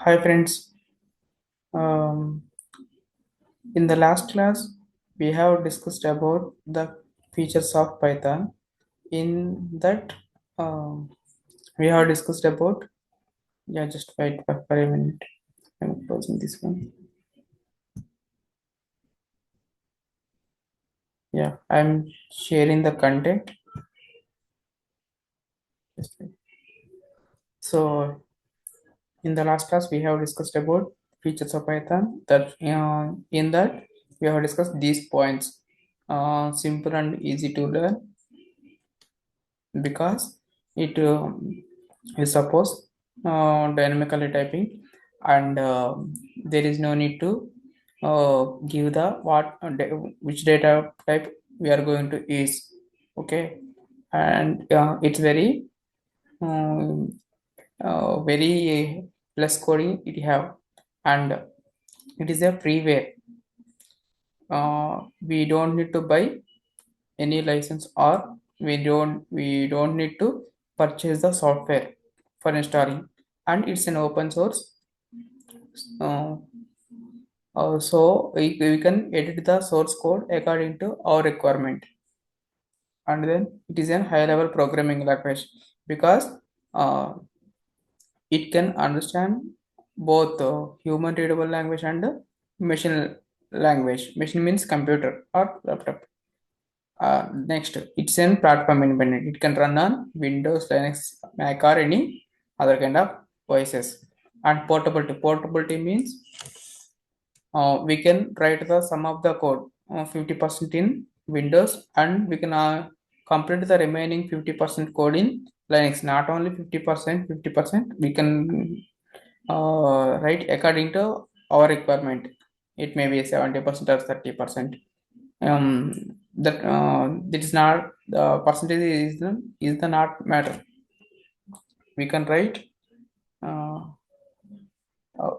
Hi friends. Um, in the last class, we have discussed about the features of Python. In that, um, we have discussed about. Yeah, just wait for a minute. I'm closing this one. Yeah, I'm sharing the content. Just wait. So, in the last class, we have discussed about features of Python. That in that we have discussed these points. Simple and easy to learn because it is suppose dynamically typing and there is no need to give the which data type we are going to use. Okay, and it's um, very less coding it have, and it is a freeware. We don't need to buy any license, or we don't need to purchase the software for installing, and it's an open source. uh, so we can edit the source code according to our requirement, and then it is a high level programming language because uh, it can understand both human readable language and machine language. Machine means computer or laptop. Next, it's an platform independent. It can run on Windows, Linux, Mac, or any other kind of OSs. And portability. Portability means we can write the sum of the code 50% in Windows, and we can complete the remaining 50% code in Linux. Not only 50%, 50%. We can write according to our requirement. It may be 70% or 30%. That is not the percentage is the not matter. We can write uh, uh,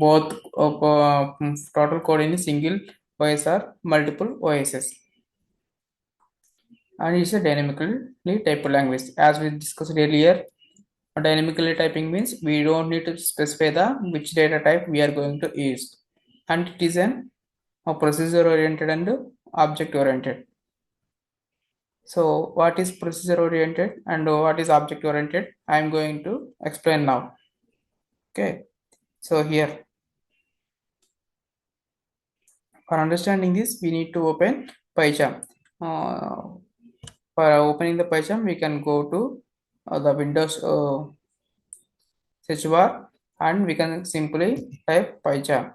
both total code in a single OS or multiple OSs, and it's a dynamically typed language. As we discussed earlier, dynamically typing means we don't need to specify the which data type we are going to use, and it is an a procedure oriented and object oriented. So what is procedure oriented and what is object oriented? I am going to explain now. Okay. So here, for understanding this, we need to open PyCharm. Uh, for opening the PyCharm, we can go to the Windows search bar, and we can simply type PyCharm.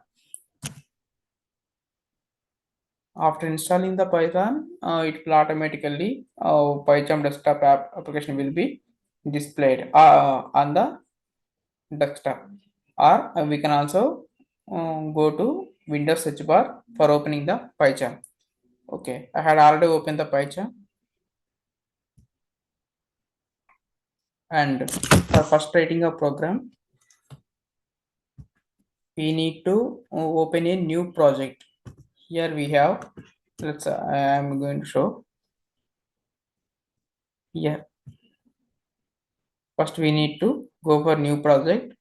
After installing the Python, it will automatically PyCharm desktop application will be displayed on the desktop, or we can also go to Windows search bar for opening the PyCharm. Okay, I had already opened the PyCharm, and for first writing a program, we need to open a new project. Here we have, I am going to show here. First we need to go for new project,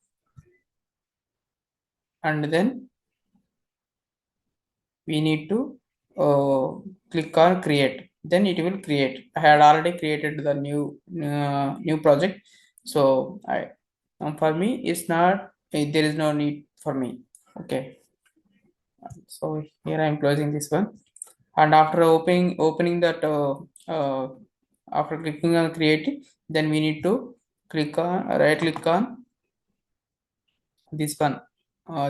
and then we need to uh, click on create, then it will create. I had already created the new project, so I for me it's not, there is no need for me. Okay, so here I am closing this one, and after opening that after clicking on create, then we need to click on right click on this one,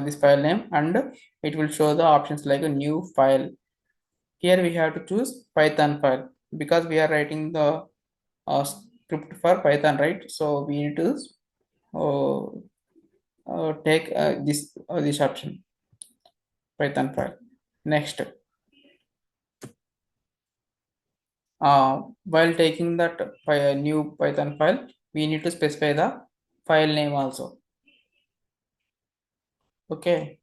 this file name, and it will show the options like a new file. Here we have to choose Python file because we are writing the script for Python, right? So we need to uh, take this option, Python file. Next, while taking that new Python file, we need to specify the file name also. Okay.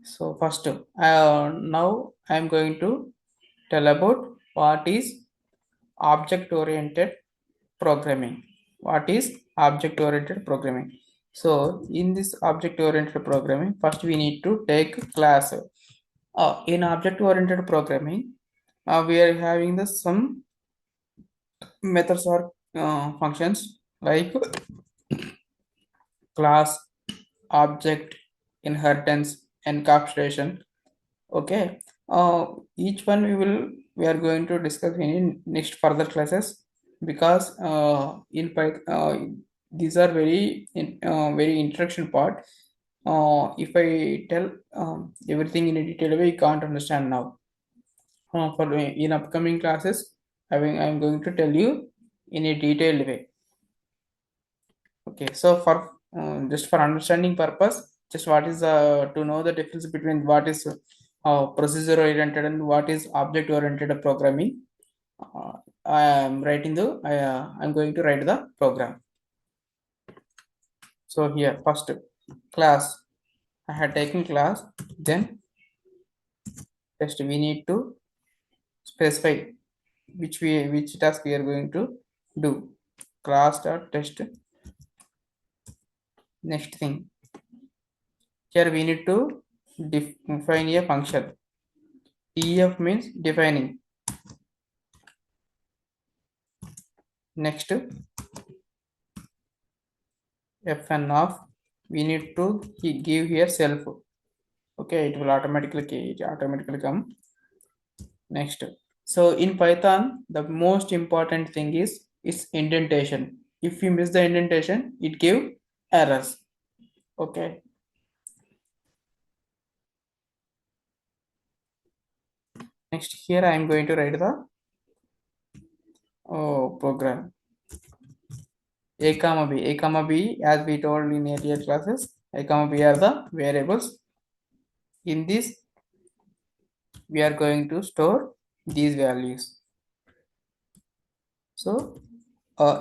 So first, now I am going to tell about what is object oriented programming. What is object oriented programming? So in this object oriented programming, first we need to take class. In object oriented programming, we are having the some methods or functions like class, object, inheritance, encapsulation. Okay, each one we are going to discuss in next further classes, because in Python, these are very introduction part. If I tell everything in a detailed way, you can't understand now. For in upcoming classes, I'm going to tell you in a detailed way. Okay, so for just for understanding purpose, just what is to know the difference between what is procedure oriented and what is object oriented programming. I am writing I'm going to write the program. So here first class, I had taken class, then test we need to specify which task we are going to do. Class dot test. Next thing, here we need to define a function. def means defining. Next, fn of, we need to give here self. Okay, it will automatically come. Next, so in Python the most important thing is its indentation. If you miss the indentation, it give errors. Okay, next here I am going to write the program. A comma b as we told in earlier classes, a comma b are the variables. In this we are going to store these values. So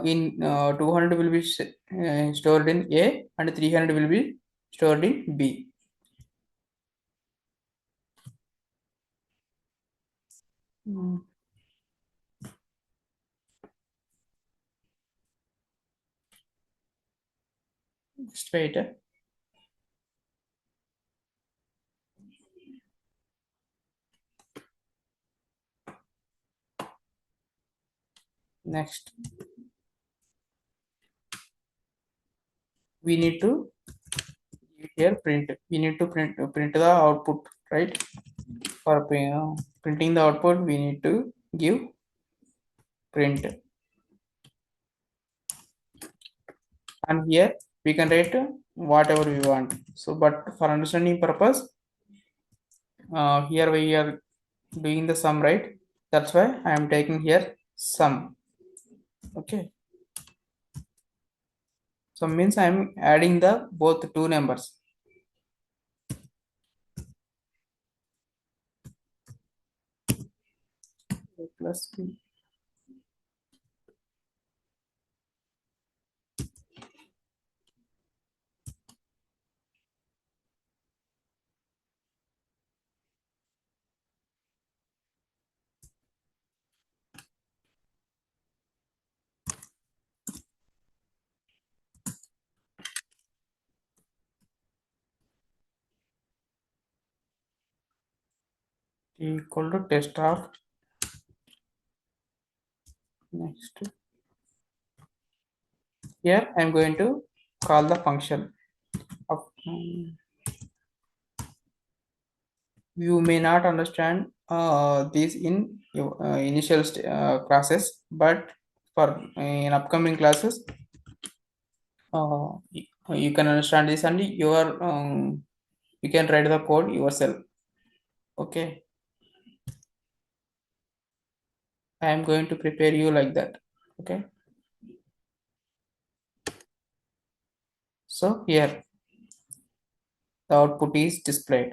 in 200 will be stored in A and 300 will be stored in B. Mm, Just wait. Next, we need to here print. We need to print the output, right? For printing the output, we need to give print, and here we can write whatever we want. So, but for understanding purpose, here we are doing the sum, right? That's why I am taking here sum. Okay, so means I am adding the both two numbers. A plus b equal to test of. Next, here I am going to call the function of. You may not understand these in your initial classes, but for in upcoming classes, you can understand this and you can write the code yourself. Okay, I am going to prepare you like that. Okay, so here the output is displayed.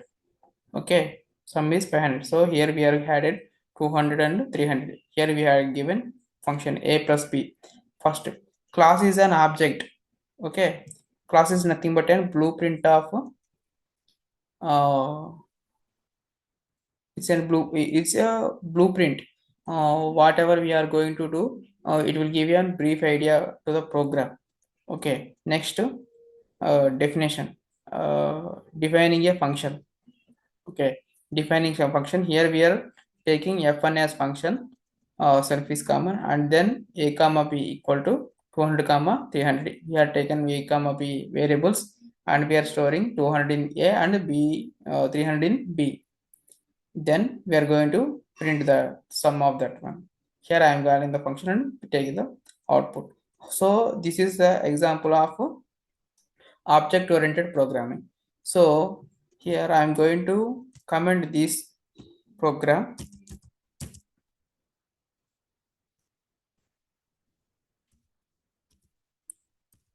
Okay, sum is 500. So here we are added 200 and 300. Here we have given function a plus b. First, class is an object. Okay, class is nothing but a blueprint of uh, it's a blueprint. Whatever we are going to do, it will give you a brief idea to the program. Okay, next, definition, defining a function. Okay, defining some function. Here we are taking f1 as function, self is common, and then a comma b equal to 200 comma 300. We are taken a comma b variables, and we are storing 200 in a and b, 300 in b. Then we are going to print the sum of that one. Here I am calling the function and taking the output. So this is the example of object oriented programming. So here I am going to comment this program.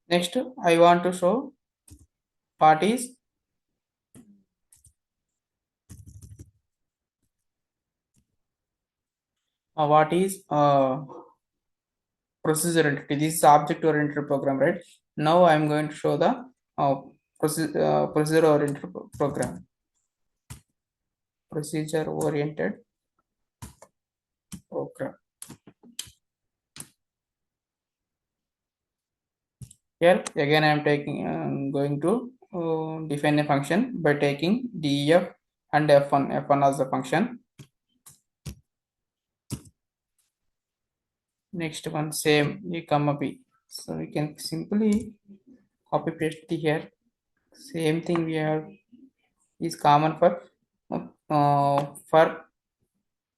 Next I want to show what is procedure oriented. This is object oriented program, right? Now I am going to show the procedure oriented program. Procedure oriented program. Here again I am going to define a function by taking def and f1 as the function. Next one same a comma b. So we can simply copy paste here. Same thing we have is common for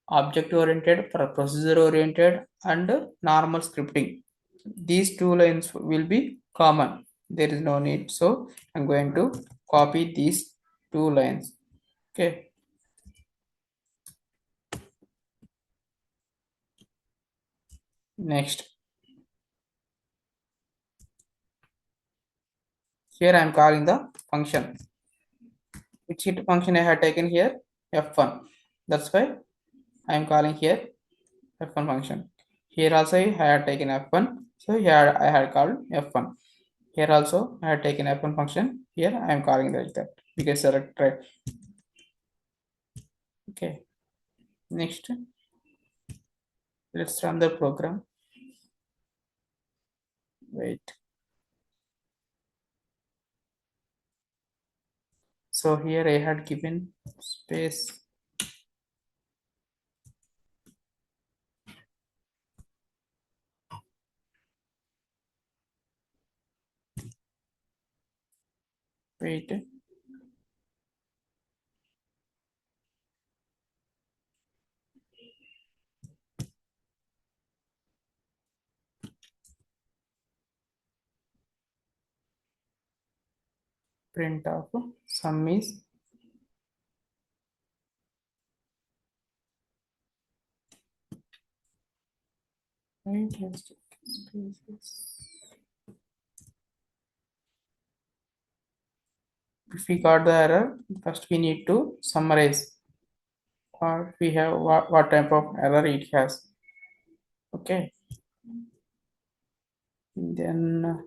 object oriented, for procedure oriented, and normal scripting. These two lines will be common. There is no need. So I'm going to copy these two lines. Okay. Next. Here I am calling the function. Which function I have taken here? F1. That's why I am calling here F1 function. Here also I had taken F1. So here I had called F1. Here also I had taken F1 function. Here I am calling like that. You can select right. Okay. Next, let's run the program. Wait. So here I had given space. Wait. Print of sum is right. If we got the error, first we need to summarize what we have, what type of error it has. Okay. Then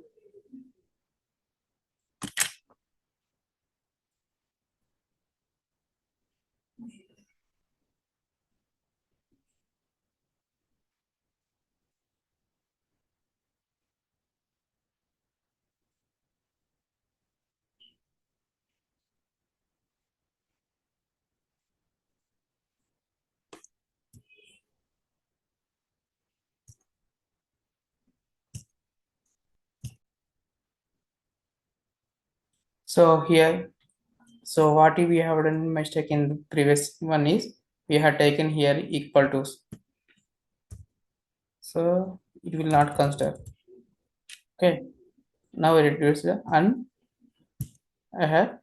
so here, so what we have done mistake in the previous one is we have taken here equal to, so it will not consider. Okay, now I reduce the and I have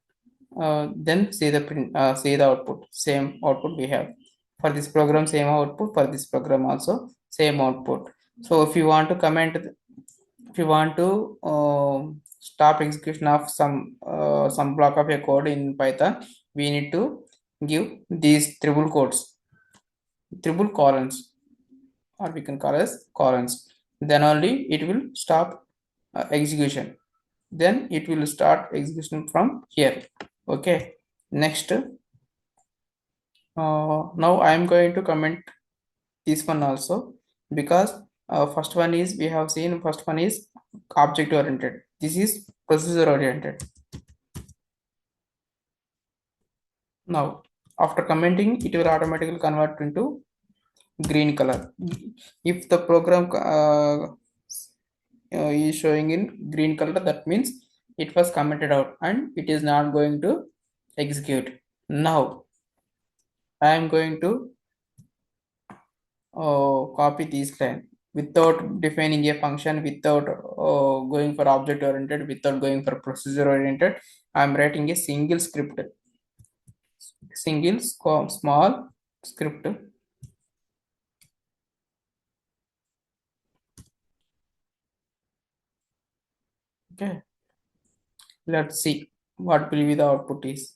then see the print, see the output. Same output we have for this program. Same output for this program also. Same output. So if you want to comment, if you want to stop execution of some block of a code in Python, we need to give these triple quotes, triple colons, or we can call as colons. Then only it will stop execution. Then it will start execution from here. Okay. Next, now I am going to comment this one also, because first one is we have seen, first one is object oriented. This is procedure oriented. Now, after commenting, it will automatically convert into green color. If the program is showing in green color, that means it was commented out and it is not going to execute. Now, I am going to copy this line without defining a function, without going for object oriented, without going for procedure oriented. I am writing a single script, small script. Okay, let's see what will be the output is.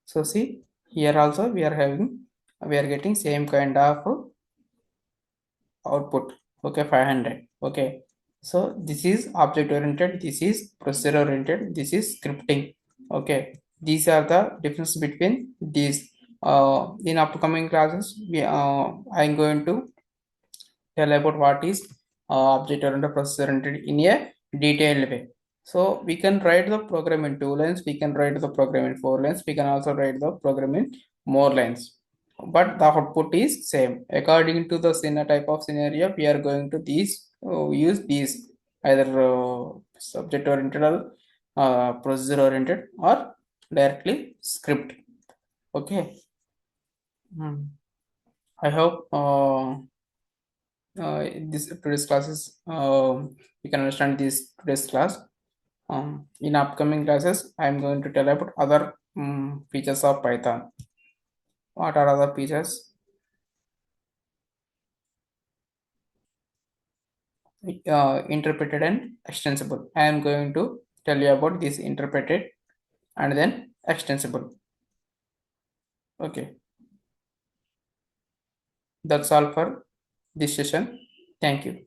So see, here also we are getting same kind of output. Okay, 500. Okay, so this is object oriented, this is procedure oriented, this is scripting. Okay, these are the difference between these. In upcoming classes I'm going to tell about what is object oriented, procedure oriented in a detailed way. So we can write the program in 2 lines, we can write the program in 4 lines, we can also write the program in more lines, but the output is same. According to the type of scenario, we are going to use these, either subject oriented or procedure oriented, or directly script. Okay. Hmm. I hope this today's classes you can understand this today's class. In upcoming classes I'm going to tell about other features of Python. What are other features? Interpreted and extensible. I am going to tell you about this interpreted and then extensible. Okay, that's all for this session. Thank you.